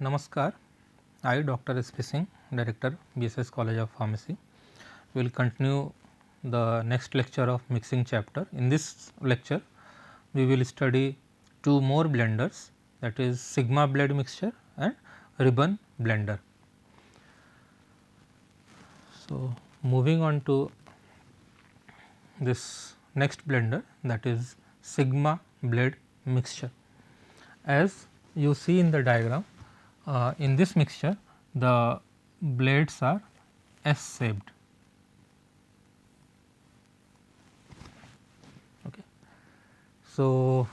Namaskar, I Dr. S.P. Singh, Director, BSS College of Pharmacy, will continue the next lecture of mixing chapter. In this lecture, we will study two more blenders, that is Sigma blade mixture and ribbon blender. So, moving on to this next blender, that is Sigma blade mixture. As you see in the diagram, in this mixture the blades are S shaped. Okay. So,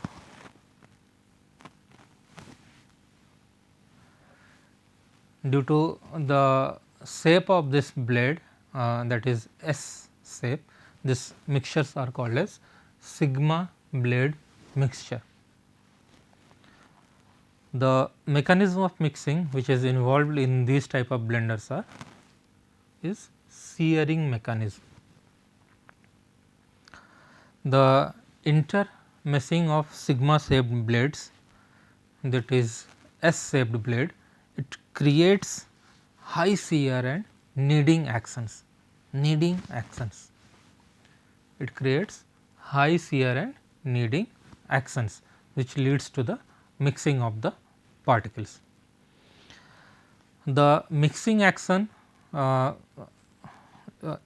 due to the shape of this blade, that is S shape, these mixtures are called as Sigma blade mixture. The mechanism of mixing which is involved in these type of blenders is searing mechanism. The intermeshing of sigma shaped blades, that is S shaped blade, it creates high shear and kneading actions. It creates high shear and kneading actions, which leads to the mixing of the particles. The mixing action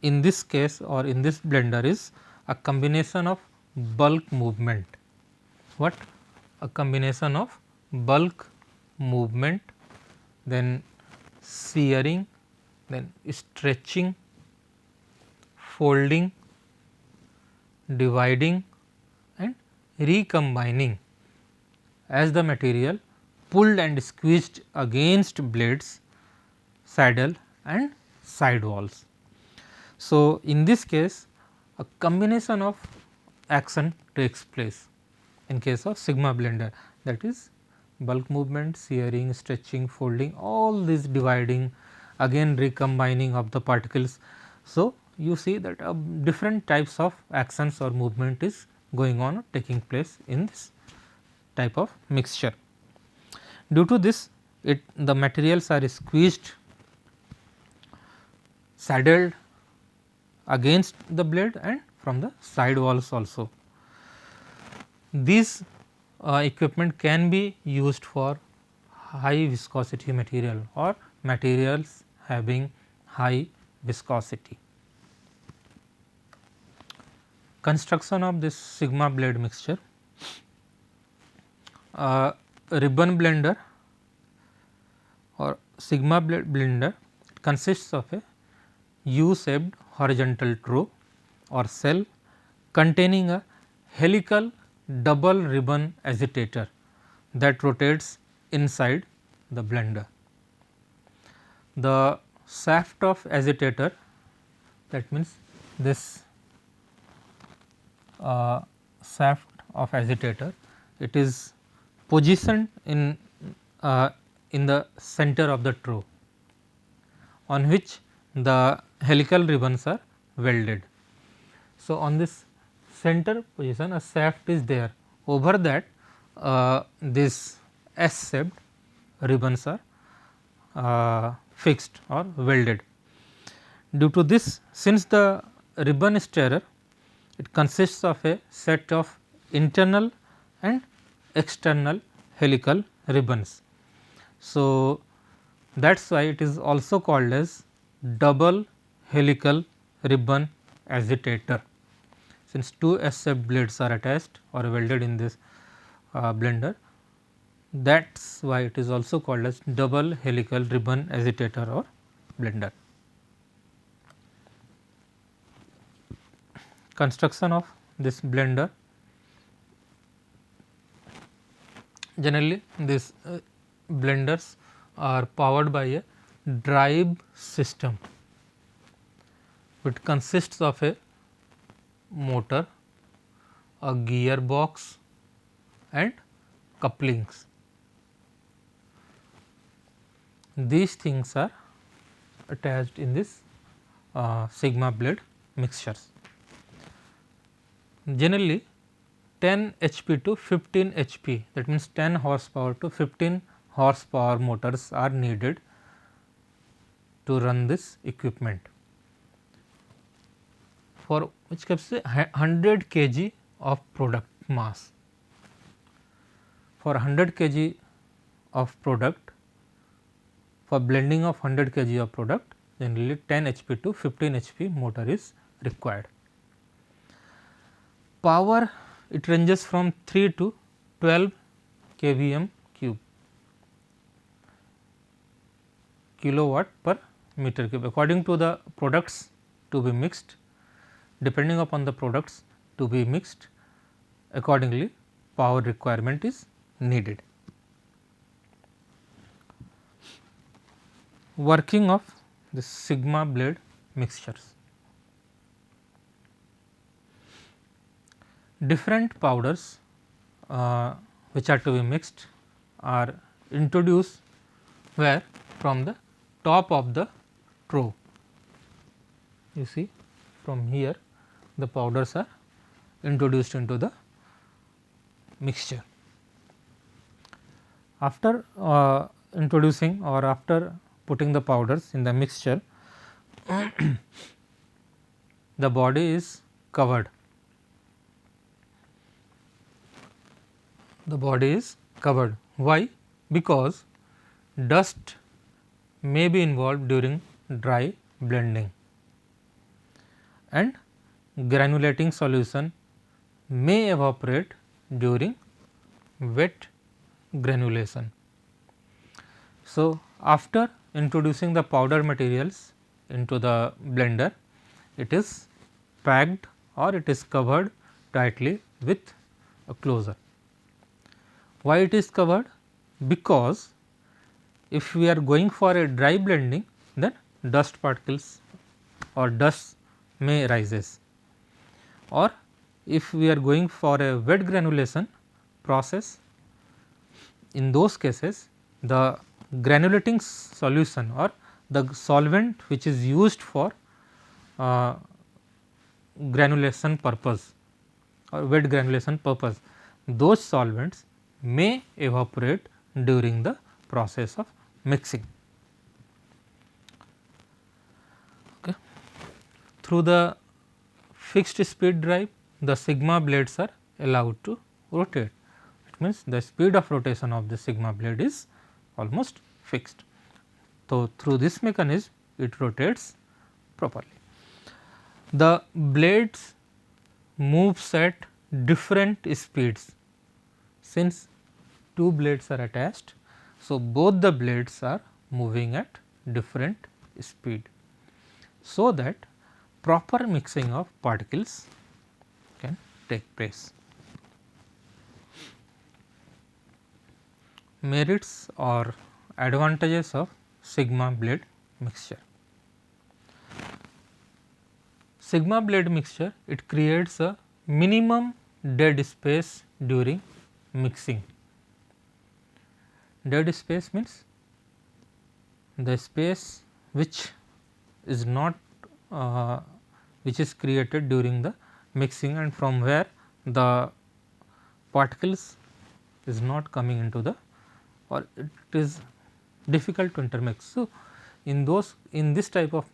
in this case or in this blender is a combination of bulk movement. What? A combination of bulk movement, then shearing, then stretching, folding, dividing and recombining as the material pulled and squeezed against blades, saddle and side walls. So, in this case a combination of action takes place in case of sigma blender, that is bulk movement, shearing, stretching, folding, all these dividing, again recombining of the particles. So, you see that different types of actions or movement is going on, taking place in this type of mixture. Due to this, the materials are squeezed, saddled against the blade and from the side walls also. These equipment can be used for high viscosity material or materials having high viscosity. Construction of this sigma blade mixture. Ribbon blender or sigma blade blender consists of a U-shaped horizontal trough or cell containing a helical double ribbon agitator that rotates inside the blender. The shaft of agitator, that means this shaft of agitator, it is positioned in the center of the trough, on which the helical ribbons are welded. So, on this center position a shaft is there, over that this S shaped ribbons are fixed or welded. Due to this, since the ribbon stirrer, it consists of a set of internal and external helical ribbons. So, that is why it is also called as double helical ribbon agitator, since two S shaped blades are attached or welded in this blender, that is why it is also called as double helical ribbon agitator or blender. Construction of this blender. Generally these blenders are powered by a drive system, which consists of a motor, a gearbox and couplings. These things are attached in this sigma blade mixtures. Generally 10 HP to 15 HP, that means 10 horsepower to 15 horsepower motors are needed to run this equipment. For which capacity 100 kg of product mass. For 100 kg of product, for blending of 100 kg of product, generally 10 HP to 15 HP motor is required. Power, it ranges from 3 to 12 kVm cube, kilowatt per meter cube, according to the products to be mixed. Depending upon the products to be mixed, accordingly power requirement is needed. Working of the sigma blade mixtures. Different powders which are to be mixed are introduced where from the top of the trough. You see from here the powders are introduced into the mixture. After introducing or after putting the powders in the mixture, the body is covered. The body is covered. Why? Because dust may be involved during dry blending and granulating solution may evaporate during wet granulation. So, after introducing the powder materials into the blender, it is packed or it is covered tightly with a closure. Why it is covered? Because if we are going for a dry blending, then dust particles or dust may rises, or if we are going for a wet granulation process, in those cases the granulating solution or the solvent which is used for granulation purpose or wet granulation purpose, those solvents may evaporate during the process of mixing. Okay. Through the fixed speed drive, the sigma blades are allowed to rotate. It means the speed of rotation of the sigma blade is almost fixed. So, through this mechanism it rotates properly. The blades moves at different speeds. Since two blades are attached, so both the blades are moving at different speed, so that proper mixing of particles can take place. Merits or advantages of sigma blade mixture. Sigma blade mixture, it creates a minimum dead space during mixing. Dead space means the space which is not which is created during the mixing and from where the particles is not coming into the, or it is difficult to intermix. So, in this type of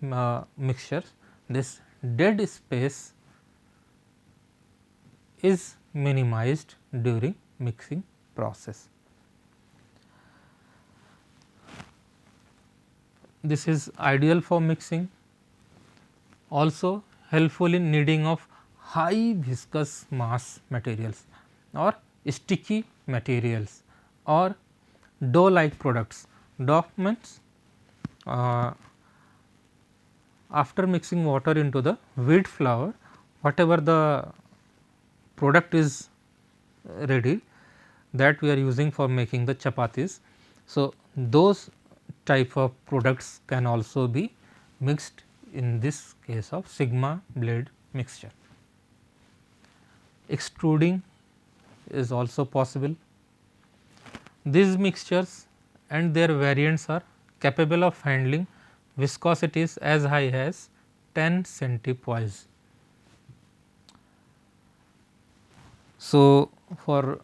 mixtures, this dead space is minimized during mixing process. This is ideal for mixing, also helpful in kneading of high viscous mass materials or sticky materials or dough like products. Dough means after mixing water into the wheat flour, whatever the product is ready, that we are using for making the chapatis. So, those type of products can also be mixed in this case of sigma blade mixture. Extruding is also possible. These mixtures and their variants are capable of handling viscosities as high as 10 centipoise. So, for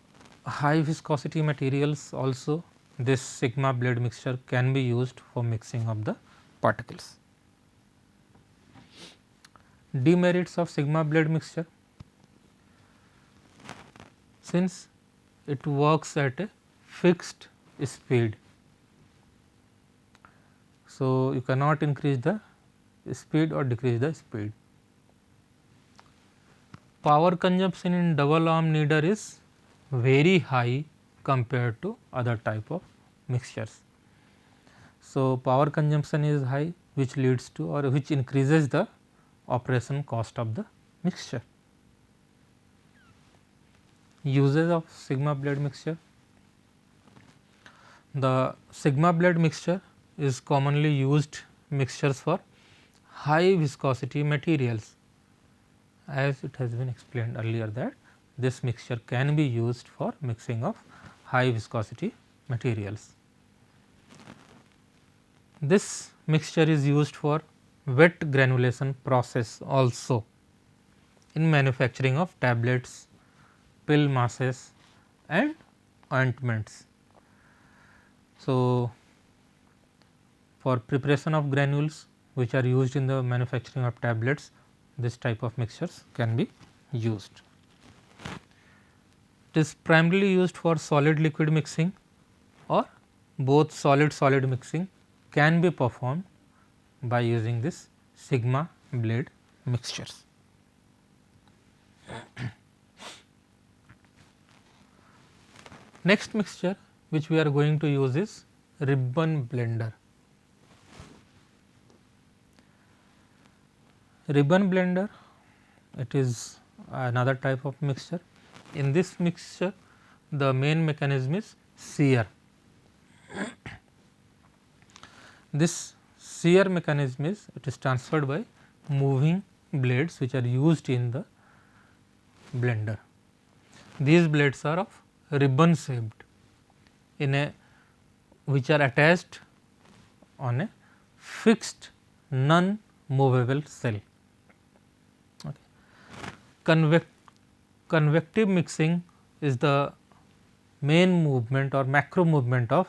high viscosity materials also this sigma blade mixture can be used for mixing of the particles. Demerits of sigma blade mixture: since it works at a fixed speed, so you cannot increase the speed or decrease the speed. Power consumption in double arm kneader is very high compared to other type of mixtures. So, power consumption is high, which leads to or which increases the operation cost of the mixture. Uses of sigma blade mixture: the sigma blade mixture is commonly used mixtures for high viscosity materials, as it has been explained earlier that this mixture can be used for mixing of high viscosity materials. This mixture is used for wet granulation process also in manufacturing of tablets, pill masses and ointments. So, for preparation of granules which are used in the manufacturing of tablets, this type of mixtures can be used. It is primarily used for solid liquid mixing, or both solid solid mixing can be performed by using this sigma blade mixtures. Next mixture which we are going to use is ribbon blender. Ribbon blender, it is another type of mixture. In this mixture, the main mechanism is shear. This shear mechanism is, it is transferred by moving blades which are used in the blender. These blades are of ribbon shaped in a, which are attached on a fixed non movable cell. Convective mixing is the main movement or macro movement of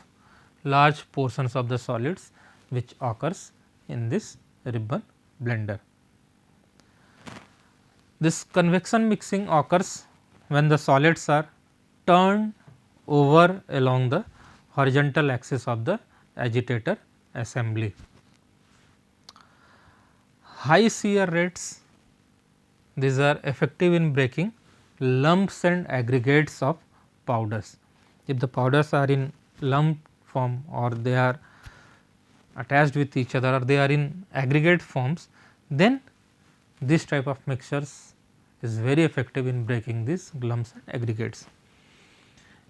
large portions of the solids which occurs in this ribbon blender. This convection mixing occurs when the solids are turned over along the horizontal axis of the agitator assembly. High shear rates, these are effective in breaking lumps and aggregates of powders. If the powders are in lump form or they are attached with each other or they are in aggregate forms, then this type of mixtures is very effective in breaking these lumps and aggregates.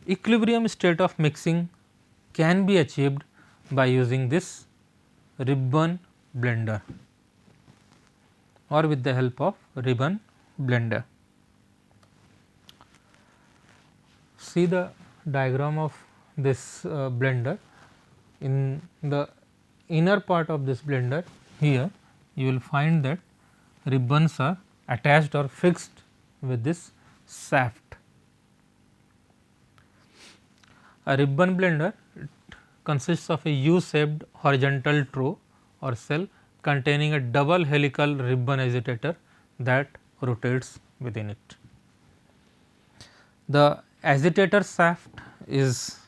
Equilibrium state of mixing can be achieved by using this ribbon blender or with the help of ribbon blender. See the diagram of this blender. In the inner part of this blender, here you will find that ribbons are attached or fixed with this shaft. A ribbon blender, it consists of a U-shaped horizontal trough or cell containing a double helical ribbon agitator that rotates within it. The agitator shaft is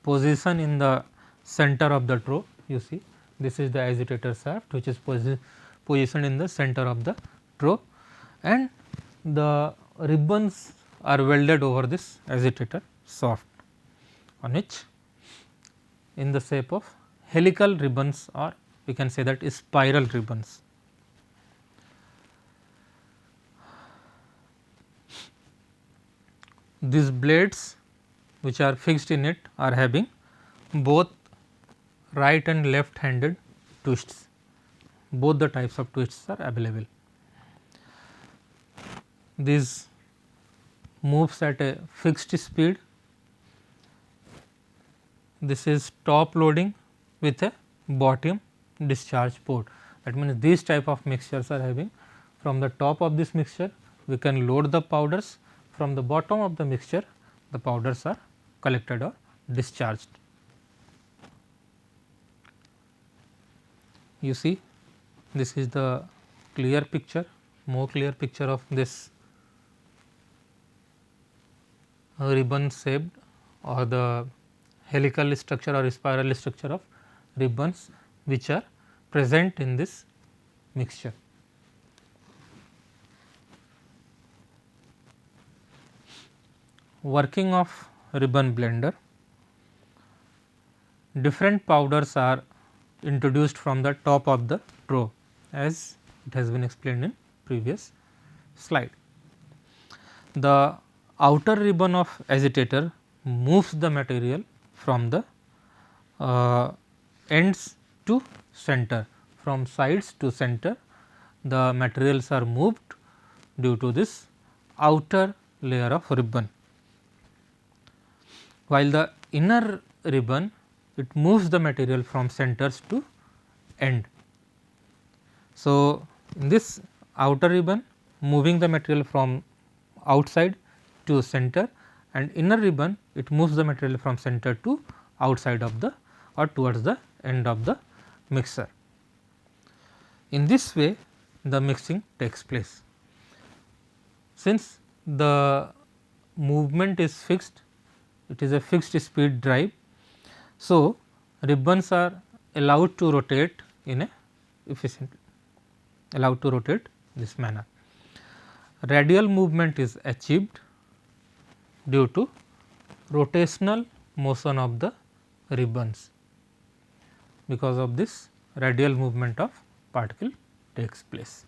positioned in the center of the trough. You see, this is the agitator shaft which is positioned in the center of the trough, and the ribbons are welded over this agitator shaft, on which in the shape of helical ribbons, or we can say that is spiral ribbons. These blades which are fixed in it are having both right and left handed twists. Both the types of twists are available. This moves at a fixed speed. This is top loading with a bottom discharge port. That means, these type of mixtures are having, from the top of this mixture we can load the powders, from the bottom of the mixture the powders are collected or discharged. you see this is the clear picture, more clear picture of this ribbon shaped or the helical structure or spiral structure of ribbons which are present in this mixture. Working of ribbon blender. Different powders are introduced from the top of the trough as it has been explained in previous slide. The outer ribbon of agitator moves the material from the ends to center, from sides to center the materials are moved due to this outer layer of ribbon, while the inner ribbon it moves the material from centers to end. So, in this outer ribbon moving the material from outside to center, and inner ribbon it moves the material from center to outside of the or towards the end of the mixer. In this way the mixing takes place. Since the movement is fixed, it is a fixed speed drive. So, ribbons are allowed to rotate in a allowed to rotate this manner. Radial movement is achieved due to rotational motion of the ribbons. Because of this radial movement of particle takes place.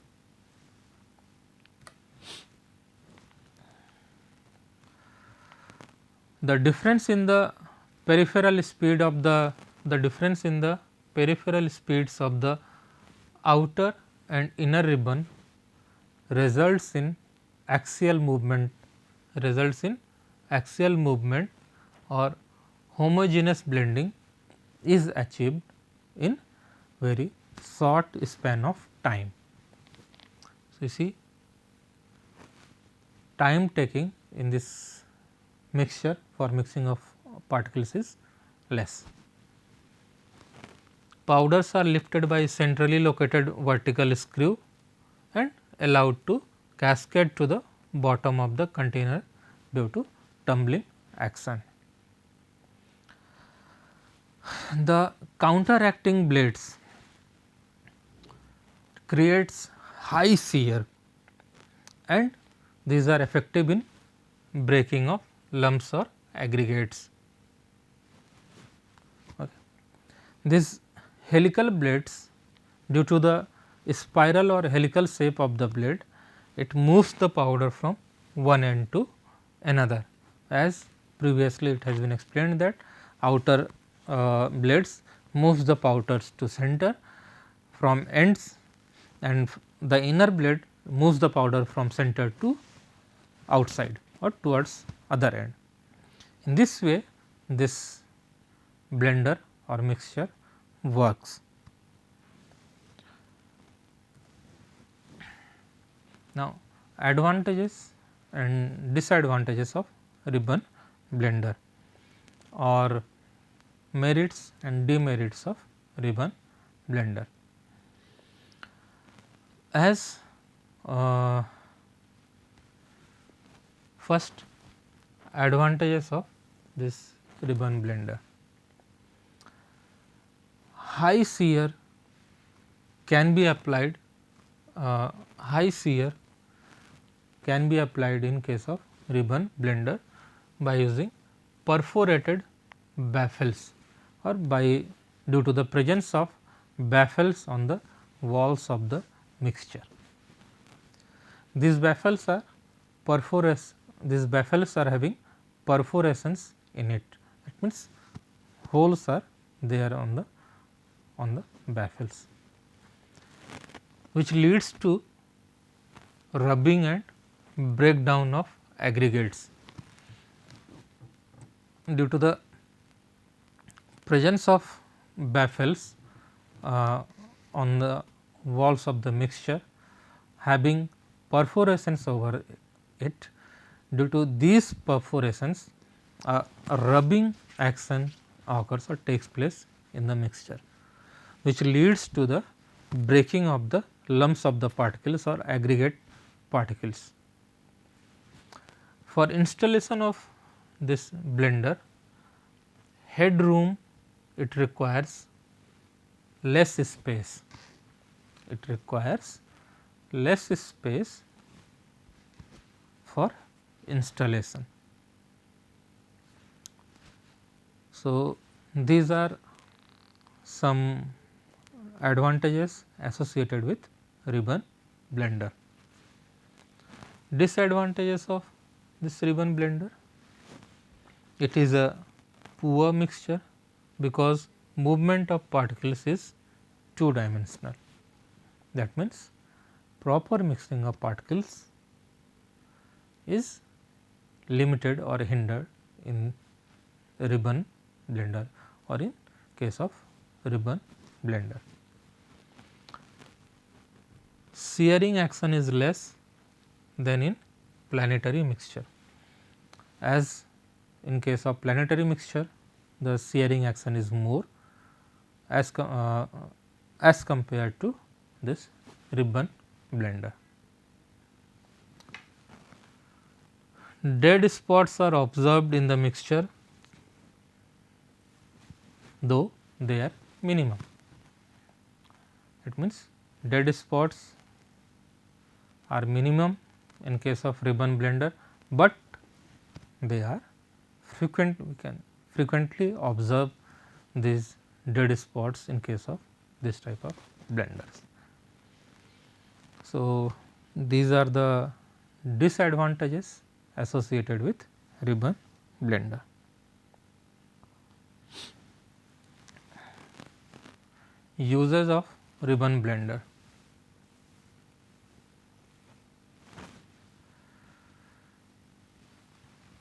The difference in the peripheral speed of the difference in the peripheral speeds of the outer and inner ribbon results in axial movement or homogeneous blending is achieved in very short span of time. So, you see time taking in this mixture for mixing of particles is less. Powders are lifted by centrally located vertical screw and allowed to cascade to the bottom of the container due to tumbling action. The counteracting blades creates high shear and these are effective in breaking of lumps or aggregates. Okay. These helical blades, due to the spiral or helical shape of the blade, it moves the powder from one end to another, as previously it has been explained that outer blades moves the powders to center from ends, and the inner blade moves the powder from center to outside or towards other end. In this way this blender or mixture works. Now, advantages and disadvantages of ribbon blender, or merits and demerits of ribbon blender. As first advantages of this ribbon blender: high shear can be applied, in case of ribbon blender by using perforated baffles or by due to the presence of baffles on the walls of the mixture. These baffles are having perforations in it. That means holes are there on the baffles, which leads to rubbing and breakdown of aggregates. Due to the presence of baffles on the walls of the mixture having perforations over it, due to these perforations a rubbing action occurs or takes place in the mixture, which leads to the breaking of the lumps of the particles or aggregate particles. For installation of this blender, headroom it requires less space, it requires less space for installation. So, these are some advantages associated with ribbon blender. Disadvantages of this ribbon blender: it is a poor mixture because movement of particles is two dimensional. That means, proper mixing of particles is limited or hindered in ribbon blender or in case of ribbon blender. Shearing action is less than in planetary mixture, as in case of planetary mixture the shearing action is more as compared to this ribbon blender. Dead spots are observed in the mixture, though they are minimum. It means dead spots are minimum in case of ribbon blender, but they are frequent. We can frequently observe these dead spots in case of this type of blenders. So, these are the disadvantages associated with ribbon blender. Uses of ribbon blender.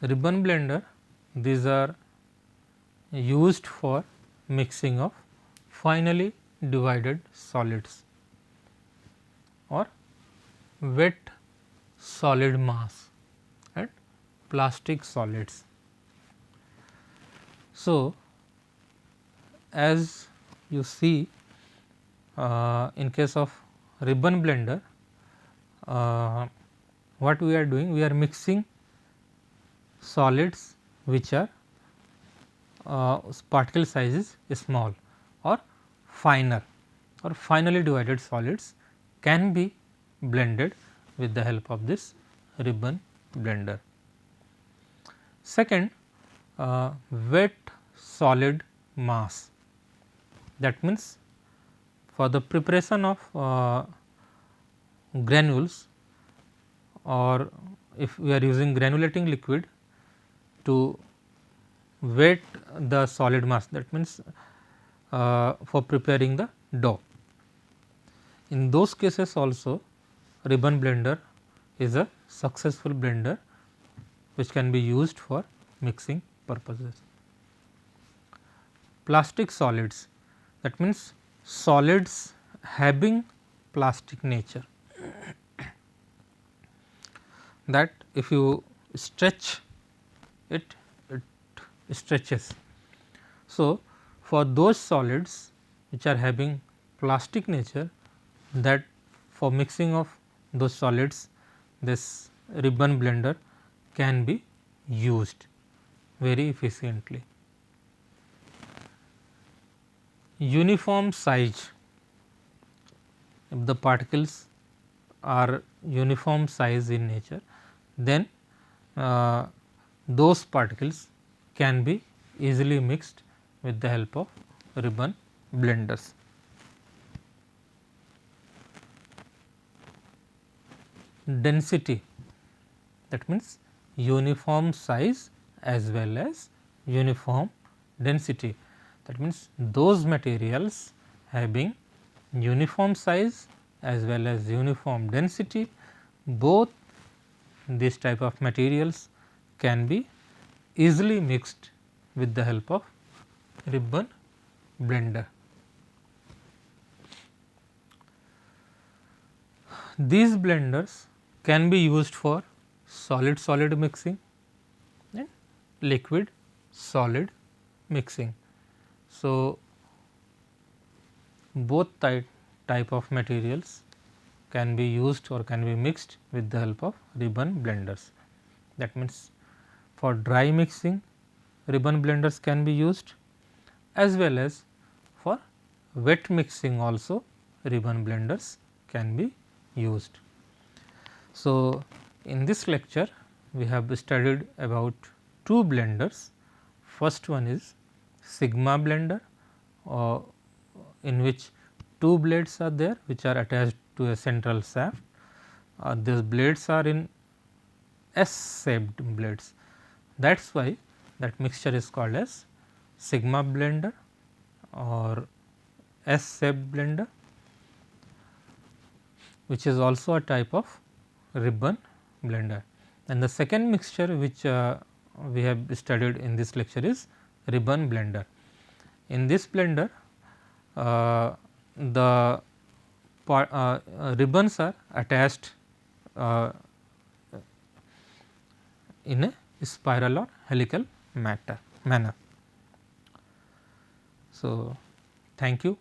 Ribbon blender, these are used for mixing of finely divided solids or wet solid mass and plastic solids. So, as you see in case of ribbon blender, what we are doing? We are mixing solids which are particle size is small or finer or finely divided solids can be blended with the help of this ribbon blender. Second, wet solid mass, that means for the preparation of granules, or if we are using granulating liquid to wet the solid mass, that means for preparing the dough. In those cases also ribbon blender is a successful blender which can be used for mixing purposes. Plastic solids, that means solids having plastic nature, that if you stretch it, it stretches. So, for those solids which are having plastic nature, that for mixing of those solids this ribbon blender can be used very efficiently. Uniform size, if the particles are uniform size in nature, then those particles can be easily mixed with the help of ribbon blenders. Density, that means uniform size as well as uniform density, that means those materials having uniform size as well as uniform density, both this type of materials can be easily mixed with the help of ribbon blender. These blenders can be used for solid solid mixing and liquid solid mixing. So, both type of materials can be used or can be mixed with the help of ribbon blenders. That means, for dry mixing ribbon blenders can be used, as well as for wet mixing also ribbon blenders can be used. So, in this lecture we have studied about two blenders. First one is sigma blender, in which two blades are there which are attached to a central shaft. These blades are in S shaped blades. That is why that mixture is called as sigma blender or S shaped blender, which is also a type of ribbon blender. And the second mixture which we have studied in this lecture is ribbon blender. In this blender, the ribbons are attached in a spiral or helical manner. So, thank you.